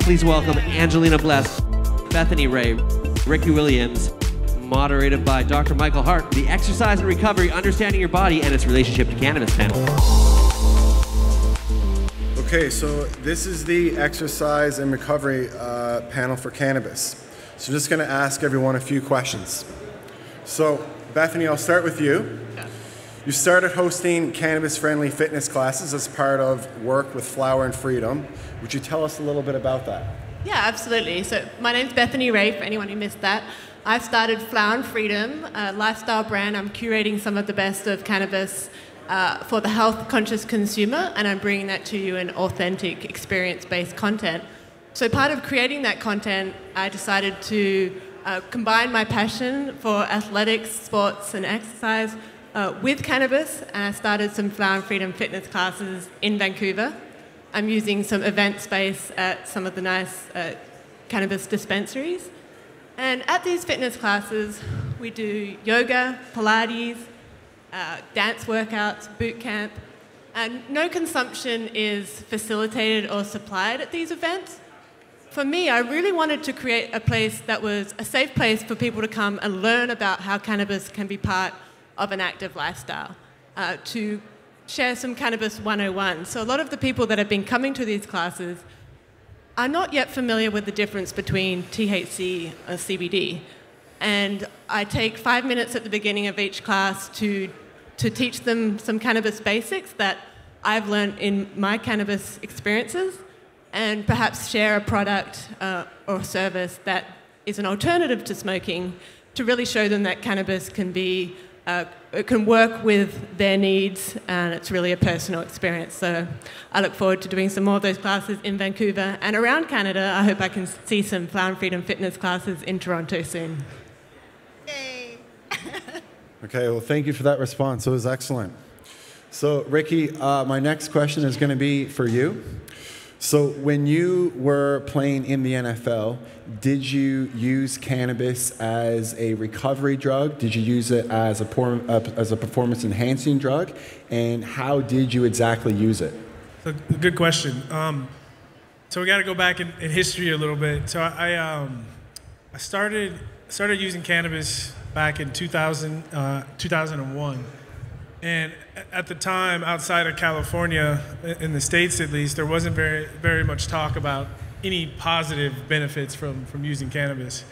Please welcome Angelina Blessed, Bethany Ray, Ricky Williams, moderated by Dr. Michael Hart, the Exercise and Recovery, Understanding Your Body and Its Relationship to Cannabis panel. Okay, so this is the Exercise and Recovery panel for cannabis. So I'm just going to ask everyone a few questions. So, Bethany, I'll start with you. You started hosting cannabis-friendly fitness classes as part of work with Flower and Freedom. Would you tell us a little bit about that? Yeah, absolutely. So my name's Bethany Ray, for anyone who missed that. I've started Flower and Freedom, a lifestyle brand. I'm curating some of the best of cannabis for the health-conscious consumer, and I'm bringing that to you in authentic, experience-based content. So part of creating that content, I decided to combine my passion for athletics, sports, and exercise with cannabis, and I started some Flower and Freedom fitness classes in Vancouver. I'm using some event space at some of the nice cannabis dispensaries. And at these fitness classes, we do yoga, Pilates, dance workouts, boot camp, and no consumption is facilitated or supplied at these events. For me, I really wanted to create a place that was a safe place for people to come and learn about how cannabis can be part of an active lifestyle, to share some Cannabis 101. So a lot of the people that have been coming to these classes are not yet familiar with the difference between THC and CBD. And I take 5 minutes at the beginning of each class to teach them some cannabis basics that I've learned in my cannabis experiences, and perhaps share a product or service that is an alternative to smoking to really show them that cannabis can be it can work with their needs, and it's really a personal experience. So I look forward to doing some more of those classes in Vancouver and around Canada. I hope I can see some Flower and Freedom fitness classes in Toronto soon. Yay! Okay, well, thank you for that response. It was excellent. So, Ricky, my next question is going to be for you. So when you were playing in the NFL, did you use cannabis as a recovery drug? Did you use it as a performance-enhancing drug? And how did you exactly use it? So, good question. So we got to go back in history a little bit. So I started using cannabis back in 2001. And at the time, outside of California, in the States at least, there wasn't very much talk about any positive benefits from using cannabis.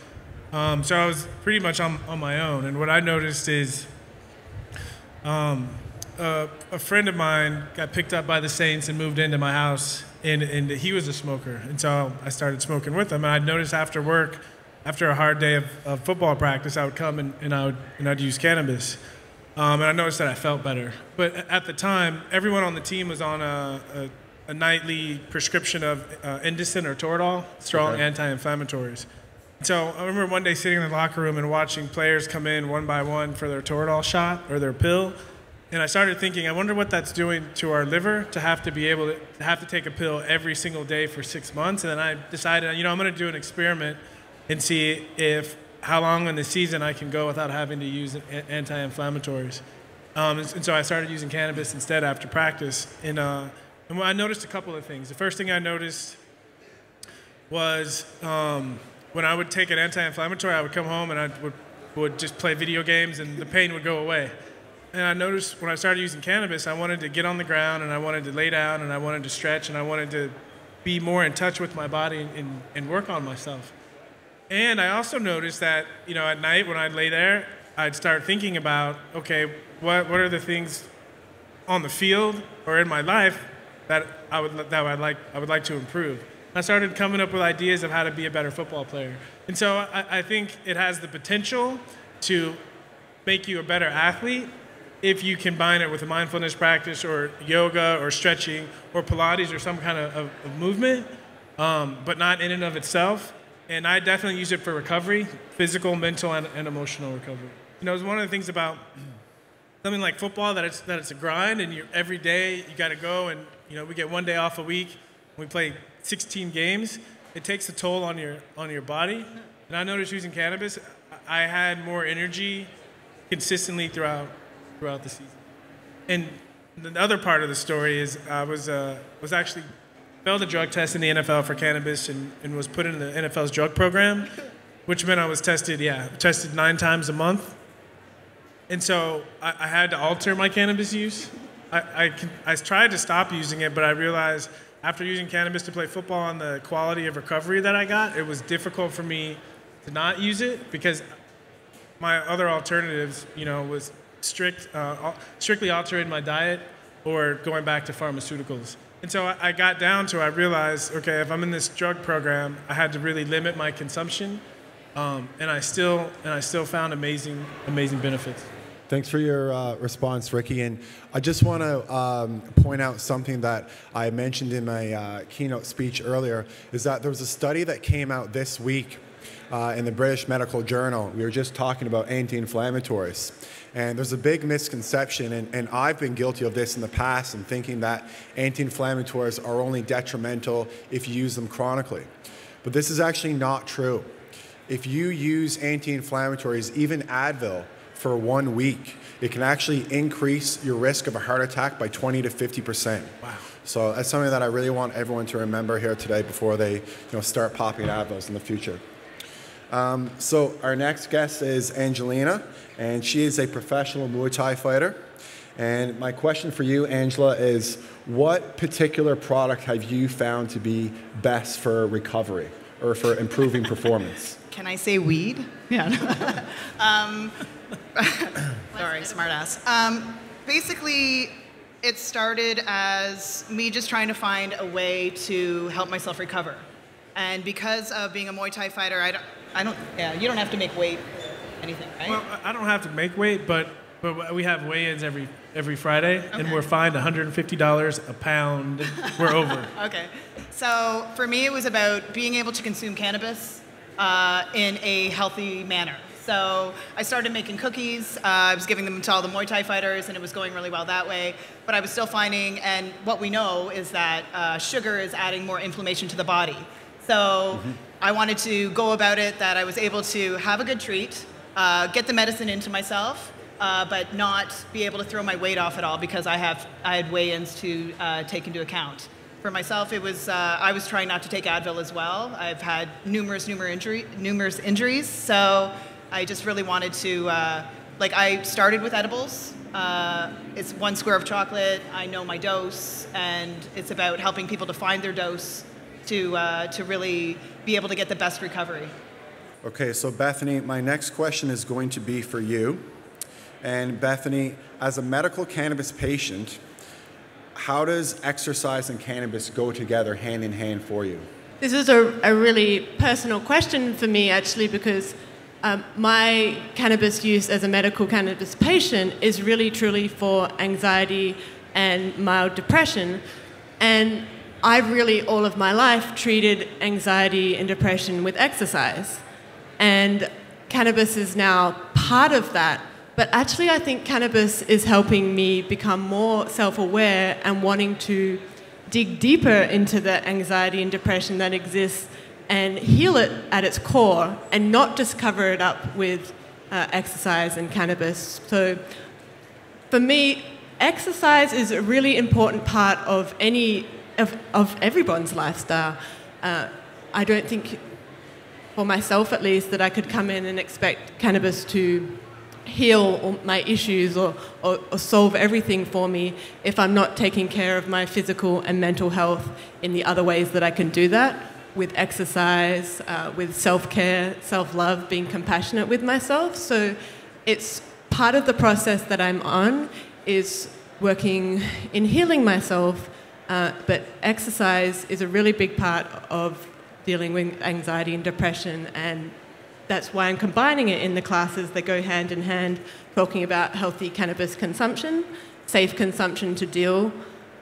So I was pretty much on my own. And what I noticed is a friend of mine got picked up by the Saints and moved into my house, and he was a smoker. And so I started smoking with him. And I'd noticed after work, after a hard day of football practice, I would come and I'd use cannabis. And I noticed that I felt better. But at the time, everyone on the team was on a nightly prescription of Indocin or Toradol, strong anti-inflammatories. So I remember one day sitting in the locker room and watching players come in one by one for their Toradol shot or their pill. And I started thinking, I wonder what that's doing to our liver to have to be able to have to take a pill every single day for 6 months. And then I decided, I'm going to do an experiment and see how long in the season I can go without having to use anti-inflammatories. And so I started using cannabis instead after practice. And I noticed a couple of things. The first thing I noticed was when I would take an anti-inflammatory, I would come home and I would just play video games and the pain would go away. And I noticed when I started using cannabis, I wanted to get on the ground and I wanted to lay down and I wanted to stretch and I wanted to be more in touch with my body and work on myself. And I also noticed that, at night when I'd lay there, I'd start thinking about, okay, what are the things on the field or in my life that I would like to improve. I started coming up with ideas of how to be a better football player. And so I think it has the potential to make you a better athlete if you combine it with a mindfulness practice or yoga or stretching or Pilates or some kind of movement, but not in and of itself. And I definitely use it for recovery, physical, mental, and emotional recovery. It's one of the things about something like football that it's a grind, and every day you got to go, and we get one day off a week. We play 16 games. It takes a toll on your body. And I noticed using cannabis, I had more energy consistently throughout throughout the season. And the other part of the story is I was actually failed a drug test in the NFL for cannabis and was put in the NFL's drug program, which meant I was tested 9 times a month. And so I had to alter my cannabis use. I tried to stop using it, but I realized after using cannabis to play football and the quality of recovery that I got, it was difficult for me to not use it because my other alternatives, was strictly altering my diet or going back to pharmaceuticals. And so I got down to, I realized, okay, if I'm in this drug program, I had to really limit my consumption, and I still found amazing benefits. Thanks for your response, Ricky. And I just want to point out something that I mentioned in my keynote speech earlier, is that there was a study that came out this week in the British Medical Journal. We were just talking about anti-inflammatories. And there's a big misconception, and I've been guilty of this in the past, in thinking that anti-inflammatories are only detrimental if you use them chronically. But this is actually not true. If you use anti-inflammatories, even Advil, for 1 week, it can actually increase your risk of a heart attack by 20 to 50%. Wow. So that's something that I really want everyone to remember here today before they start popping Advils in the future. So our next guest is Angelina, and she is a professional Muay Thai fighter. And my question for you, Angela, is what particular product have you found to be best for recovery or for improving performance? Can I say weed? Yeah. Sorry, smartass. Basically, it started as me just trying to find a way to help myself recover. And because of being a Muay Thai fighter, you don't have to make weight or anything, right? Well, I don't have to make weight, but we have weigh-ins every Friday, okay. And we're fined $150 a pound. We're over. Okay. So for me, it was about being able to consume cannabis in a healthy manner. So I started making cookies. I was giving them to all the Muay Thai fighters, and it was going really well that way. But I was still finding, and what we know is that sugar is adding more inflammation to the body. So I wanted to go about it that I was able to have a good treat, get the medicine into myself, but not be able to throw my weight off at all because I had weigh-ins to take into account. For myself, it was I was trying not to take Advil as well. I've had numerous injuries, so I just really wanted to, I started with edibles. It's 1 square of chocolate. I know my dose, and it's about helping people to find their dose to really be able to get the best recovery. Okay, so Bethany, my next question is going to be for you. And Bethany, as a medical cannabis patient, how does exercise and cannabis go together hand in hand for you? This is a really personal question for me, actually, because my cannabis use as a medical cannabis patient is really truly for anxiety and mild depression. And I've really, all of my life, treated anxiety and depression with exercise. And cannabis is now part of that. But actually, I think cannabis is helping me become more self-aware and wanting to dig deeper into the anxiety and depression that exists and heal it at its core and not just cover it up with exercise and cannabis. So for me, exercise is a really important part of everyone's lifestyle. I don't think, for myself at least, that I could come in and expect cannabis to heal all my issues or solve everything for me if I'm not taking care of my physical and mental health in the other ways that I can do that, with exercise, with self-care, self-love, being compassionate with myself. So it's part of the process that I'm on is working in healing myself, but exercise is a really big part of dealing with anxiety and depression, and that's why I'm combining it in the classes that go hand in hand, talking about healthy cannabis consumption, safe consumption to deal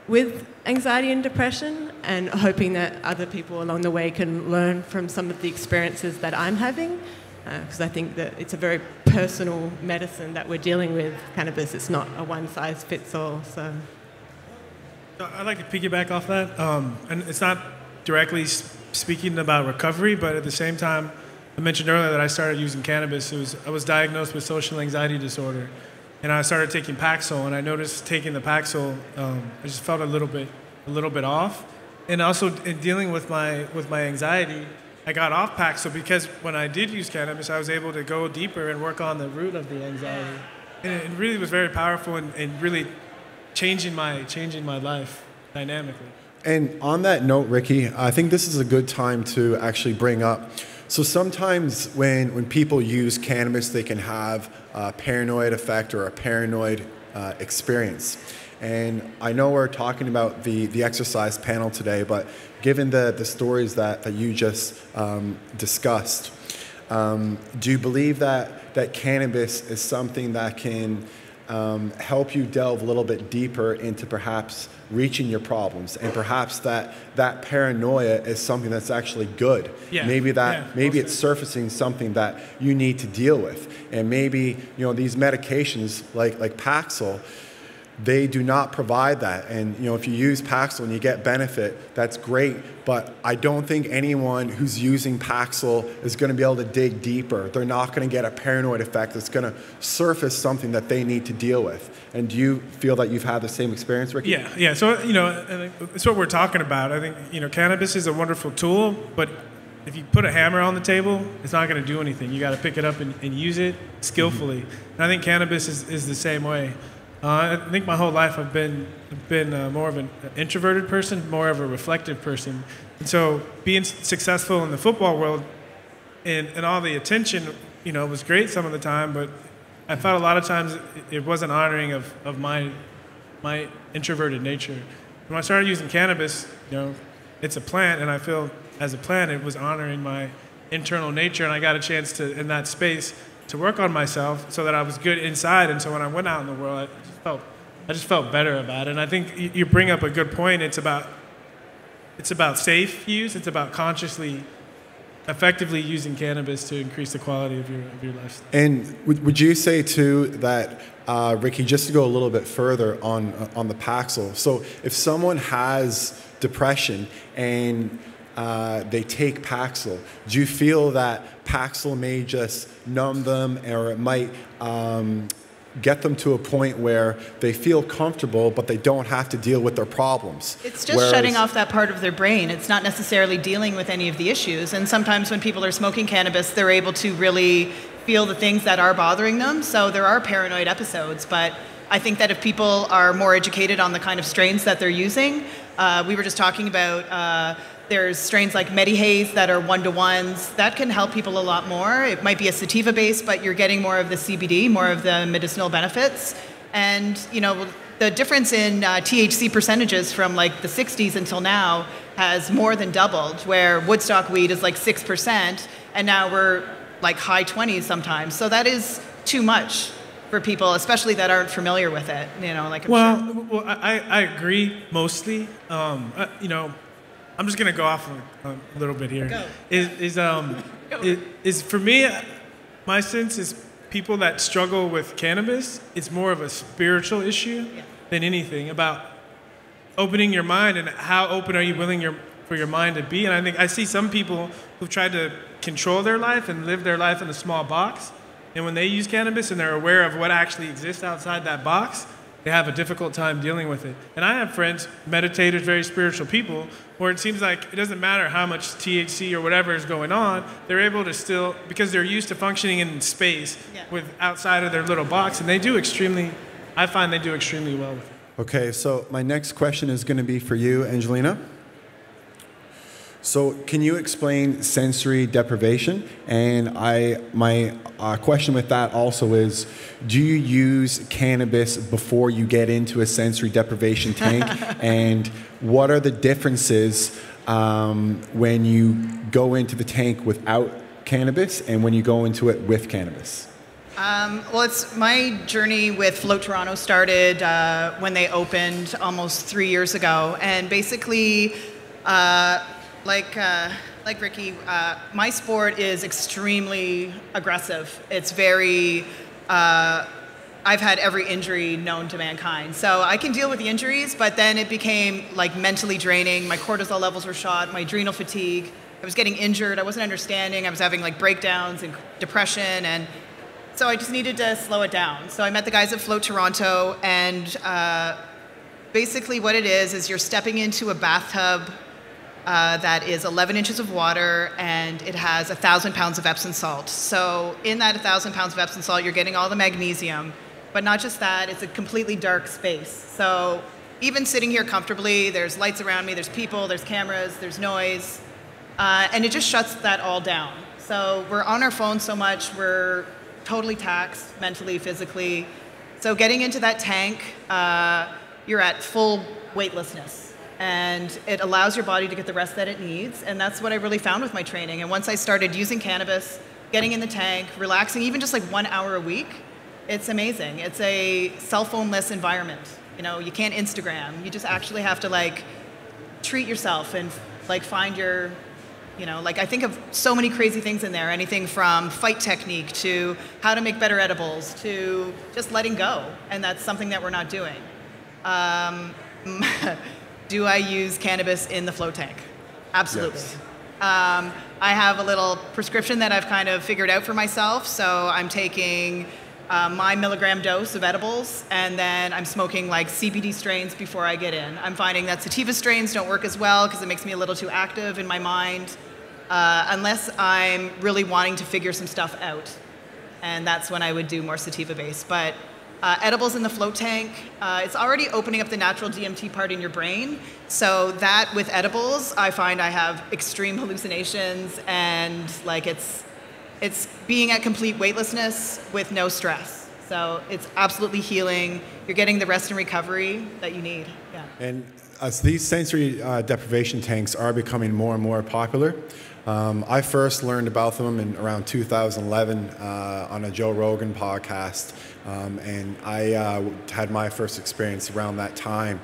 with anxiety and depression, and hoping that other people along the way can learn from some of the experiences that I'm having, because I think that it's a very personal medicine that we're dealing with. Cannabis, it's not a one-size-fits-all. So I'd like to piggyback off that, and it's not directly speaking about recovery, but at the same time, I mentioned earlier that I started using cannabis. I was diagnosed with social anxiety disorder. and I started taking Paxil, and I noticed taking the Paxil, I just felt a little bit off. And also in dealing with my anxiety, I got off Paxil because when I did use cannabis, I was able to go deeper and work on the root of the anxiety. And it really was very powerful and really changing my life dynamically. And on that note, Ricky, I think this is a good time to actually bring up. So sometimes when people use cannabis, they can have a paranoid effect or a paranoid experience. And I know we're talking about the exercise panel today, but given the stories that you just discussed, do you believe that cannabis is something that can help you delve a little bit deeper into perhaps reaching your problems, and perhaps that paranoia is something that's actually good? Maybe it's surfacing something that you need to deal with, and maybe these medications like Paxil, they do not provide that. And if you use Paxil and you get benefit, that's great. But I don't think anyone who's using Paxil is going to be able to dig deeper. They're not going to get a paranoid effect that's going to surface something that they need to deal with. And do you feel that you've had the same experience, Ricky? Yeah. So it's what we're talking about. I think cannabis is a wonderful tool, but if you put a hammer on the table, it's not going to do anything. You got to pick it up and use it skillfully. And I think cannabis is the same way. I think my whole life I've been more of an introverted person, more of a reflective person. And so being successful in the football world and all the attention, was great some of the time, but I felt a lot of times it wasn't honoring of my introverted nature. When I started using cannabis, it's a plant, and I feel as a plant it was honoring my internal nature, and I got a chance to, in that space, to work on myself so that I was good inside. And so when I went out in the world, I just felt better about it. And I think you bring up a good point. It's about safe use. It's about consciously, effectively using cannabis to increase the quality of your lifestyle. And would you say too that, Ricky, just to go a little bit further on the Paxil, so if someone has depression and they take Paxil, do you feel that Paxil may just numb them, or it might get them to a point where they feel comfortable but they don't have to deal with their problems? It's just shutting off that part of their brain. It's not necessarily dealing with any of the issues. And sometimes when people are smoking cannabis, they're able to really feel the things that are bothering them. So there are paranoid episodes, but I think that if people are more educated on the kind of strains that they're using, we were just talking about there's strains like Medihaze that are 1-to-1s. That can help people a lot more. It might be a sativa base, but you're getting more of the CBD, more of the medicinal benefits. And the difference in THC percentages from like the 60s until now has more than doubled, where Woodstock weed is like 6%, and now we're like high 20s sometimes. So that is too much for people, especially that aren't familiar with it. Well, I agree mostly. I'm just gonna go off a little bit here. Go. Is for me, my sense is people that struggle with cannabis, it's more of a spiritual issue than anything, about opening your mind and how open are you willing for your mind to be. And I think I see some people who've tried to control their life and live their life in a small box, and when they use cannabis and they're aware of what actually exists outside that box, they have a difficult time dealing with it. And I have friends, meditators, very spiritual people, where it seems like it doesn't matter how much THC or whatever is going on, they're able to still, because they're used to functioning in space with outside of their little box, and I find they do extremely well with it. Okay, so my next question is going to be for you, Angelina. So can you explain sensory deprivation? And my question with that also is, do you use cannabis before you get into a sensory deprivation tank? And what are the differences when you go into the tank without cannabis and when you go into it with cannabis? Well, it's my journey with Float Toronto started when they opened almost 3 years ago. And basically, like Ricky, my sport is extremely aggressive. It's very, I've had every injury known to mankind. So I can deal with the injuries, but then it became like mentally draining. My cortisol levels were shot, my adrenal fatigue. I was getting injured, I wasn't understanding. I was having like breakdowns and depression. And So I just needed to slow it down. So I met the guys at Float Toronto, and basically what it is you're stepping into a bathtub that is 11 inches of water, and it has 1,000 pounds of Epsom salt. So in that 1,000 pounds of Epsom salt, you're getting all the magnesium. But not just that, it's a completely dark space. So even sitting here comfortably, there's lights around me, there's people, there's cameras, there's noise, and it just shuts that all down. So we're on our phones so much, we're totally taxed mentally, physically. So getting into that tank, you're at full weightlessness. And it allows your body to get the rest that it needs. And that's what I really found with my training. And once I started using cannabis, getting in the tank, relaxing, even just like 1 hour a week, it's amazing. It's a cell phone-less environment. You know, you can't Instagram. You just actually have to like treat yourself and like find your, you know, like I think of so many crazy things in there. Anything from fight technique to how to make better edibles to just letting go. And that's something that we're not doing. Do I use cannabis in the float tank? Absolutely. Yes. I have a little prescription that I've kind of figured out for myself. So I'm taking my milligram dose of edibles, and then I'm smoking like CBD strains before I get in. I'm finding that sativa strains don't work as well because it makes me a little too active in my mind, unless I'm really wanting to figure some stuff out. And that's when I would do more sativa-based. But edibles in the float tank, it's already opening up the natural DMT part in your brain. So that with edibles, I find I have extreme hallucinations, and like it's being at complete weightlessness with no stress. So it's absolutely healing. You're getting the rest and recovery that you need. Yeah. And as these sensory deprivation tanks are becoming more and more popular, I first learned about them in around 2011 on a Joe Rogan podcast, and I had my first experience around that time.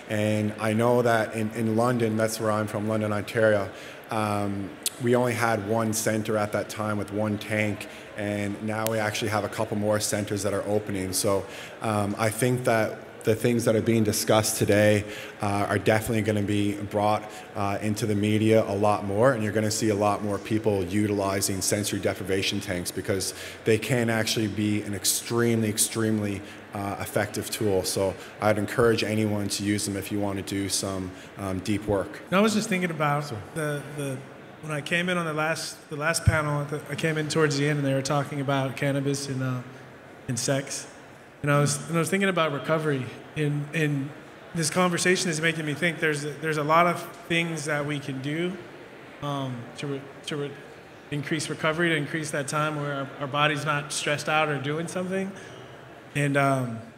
And I know that in London, that's where I'm from, London, Ontario, we only had one center at that time with one tank, and now we actually have a couple more centers that are opening. So I think that the things that are being discussed today are definitely going to be brought into the media a lot more, and you're going to see a lot more people utilizing sensory deprivation tanks because they can actually be an extremely effective tool. So I'd encourage anyone to use them if you want to do some deep work. I was just thinking about when I came in on the last panel, I came in towards the end and they were talking about cannabis and sex. And I was thinking about recovery, and this conversation is making me think there's a lot of things that we can do to increase recovery, to increase that time where our body's not stressed out or doing something. And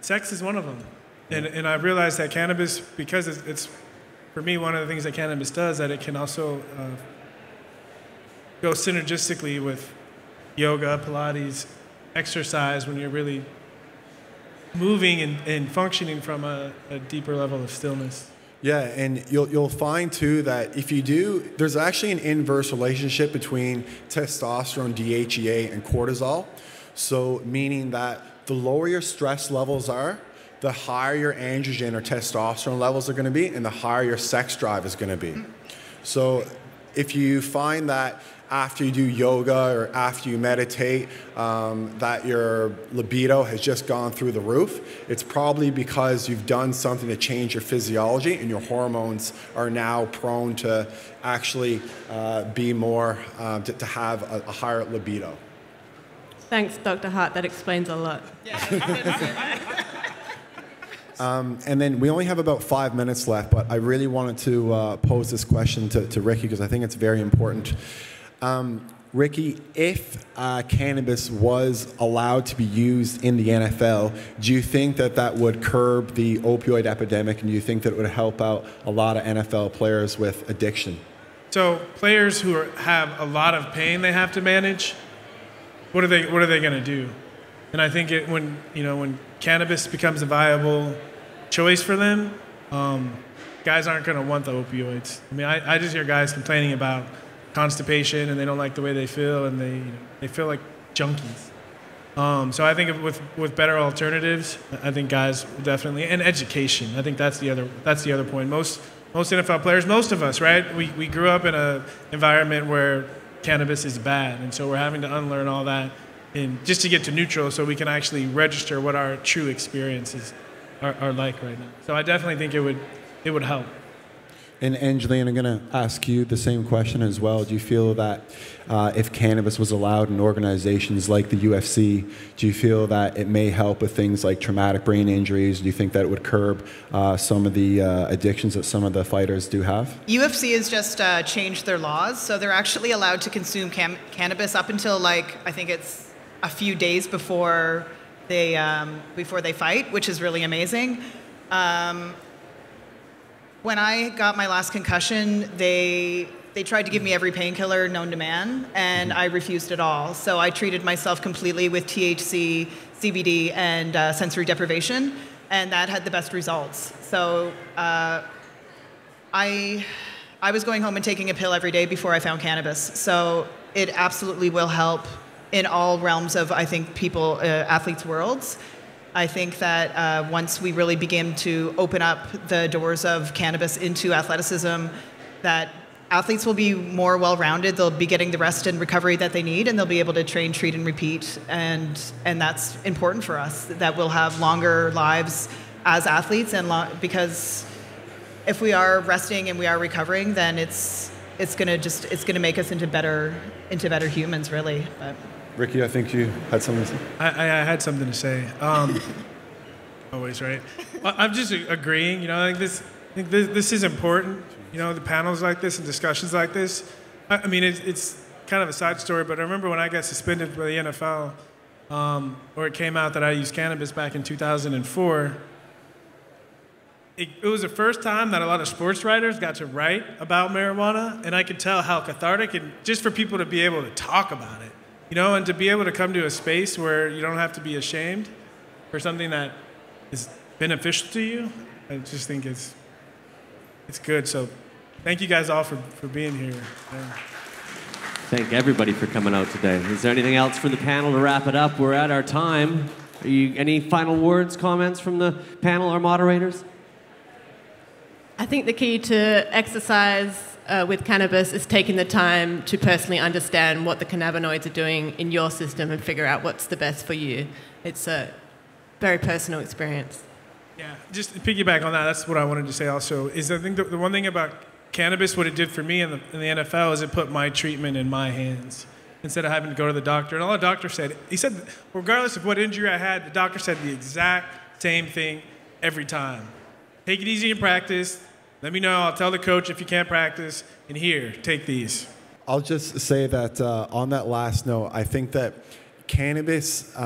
sex is one of them. And I realized that cannabis, because it's for me, one of the things that cannabis does, that it can also go synergistically with yoga, Pilates, exercise when you're really moving and functioning from a deeper level of stillness. Yeah, and you'll find too that if you do, there's actually an inverse relationship between testosterone, DHEA, and cortisol. So meaning that the lower your stress levels are, the higher your androgen or testosterone levels are going to be, and the higher your sex drive is going to be. So if you find that after you do yoga or after you meditate, that your libido has just gone through the roof, it's probably because you've done something to change your physiology and your hormones are now prone to actually be more, to have a higher libido. Thanks, Dr. Hart. That explains a lot. And then we only have about 5 minutes left, but I really wanted to pose this question to Ricky because I think it's very important. Ricky, if cannabis was allowed to be used in the NFL, do you think that would curb the opioid epidemic, and do you think that it would help out a lot of NFL players with addiction? So players who have a lot of pain they have to manage, what are they going to do? And I think when cannabis becomes a viable choice for them, guys aren't going to want the opioids. I mean, I just hear guys complaining about constipation and they don't like the way they feel, and they feel like junkies. So I think with better alternatives, I think guys will definitely, and education. I think that's the other point. Most NFL players, most of us, right? We grew up in an environment where cannabis is bad, and so we're having to unlearn all that just to get to neutral so we can actually register what our true experiences are like right now. So I definitely think it would help. And Angelina, I'm going to ask you the same question as well. Do you feel that if cannabis was allowed in organizations like the UFC, do you feel that it may help with things like traumatic brain injuries? Do you think that it would curb some of the addictions that some of the fighters do have? UFC has just changed their laws, so they're actually allowed to consume cannabis up until I think it's a few days before they fight, which is really amazing. When I got my last concussion, they tried to give me every painkiller known to man, and I refused it all. So I treated myself completely with THC, CBD, and sensory deprivation, and that had the best results. So I was going home and taking a pill every day before I found cannabis. So it absolutely will help in all realms of, I think, people, athletes' worlds. I think that once we really begin to open up the doors of cannabis into athleticism, that athletes will be more well-rounded. They'll be getting the rest and recovery that they need, and they'll be able to train, treat, and repeat. And that's important for us, that we'll have longer lives as athletes, and because if we are resting and we are recovering, then it's gonna make us into better humans, really. But. Ricky, I think you had something to say. I had something to say. Always, right? I'm just agreeing. I think this is important. The panels like this and discussions like this. I mean, it's kind of a side story, but I remember when I got suspended by the NFL, or it came out that I used cannabis back in 2004. It was the first time that a lot of sports writers got to write about marijuana, and I could tell how cathartic, and just for people to be able to talk about it. And to be able to come to a space where you don't have to be ashamed for something that is beneficial to you, I just think it's good. So thank you guys all for being here. Yeah. Thank everybody for coming out today. Is there anything else for the panel to wrap it up? We're at our time. Any final words, comments from the panel or moderators? I think the key to exercise with cannabis is taking the time to personally understand what the cannabinoids are doing in your system and figure out what's the best for you. It's a very personal experience. Yeah, just to piggyback on that, that's what I wanted to say also, is I think the one thing about cannabis, what it did for me in the NFL, is it put my treatment in my hands instead of having to go to the doctor. And all the doctor said, he said, regardless of what injury I had, the doctor said the exact same thing every time. Take it easy in practice. Let me know. I'll tell the coach if you can't practice. And here, take these. I'll just say that on that last note, I think that cannabis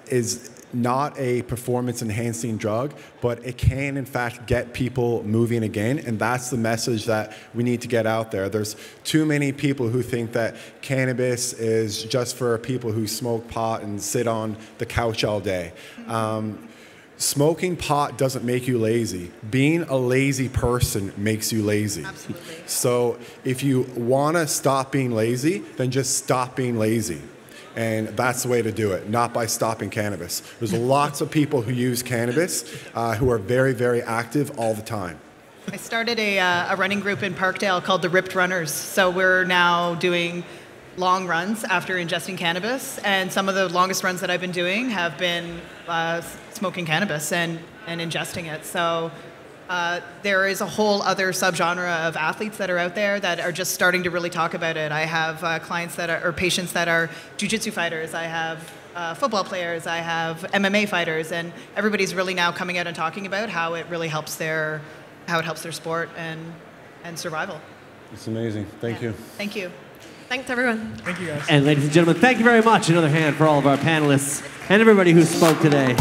is not a performance-enhancing drug, but it can, in fact, get people moving again, and that's the message that we need to get out there. There's too many people who think that cannabis is just for people who smoke pot and sit on the couch all day. Smoking pot doesn't make you lazy. Being a lazy person makes you lazy. Absolutely. So if you want to stop being lazy, then just stop being lazy. And that's the way to do it, not by stopping cannabis. There's lots of people who use cannabis who are very, very active all the time. I started a running group in Parkdale called the Ripped Runners. So we're now doing long runs after ingesting cannabis, and some of the longest runs that I've been doing have been smoking cannabis and ingesting it. So there is a whole other subgenre of athletes that are out there that are just starting to really talk about it. I have clients or patients that are jiu-jitsu fighters. I have football players. I have MMA fighters, and everybody's really now coming out and talking about how it really helps their sport and survival. It's amazing. Thank you. Thank you. Thanks, everyone. Thank you, guys. And ladies and gentlemen, thank you very much. Another hand for all of our panelists and everybody who spoke today.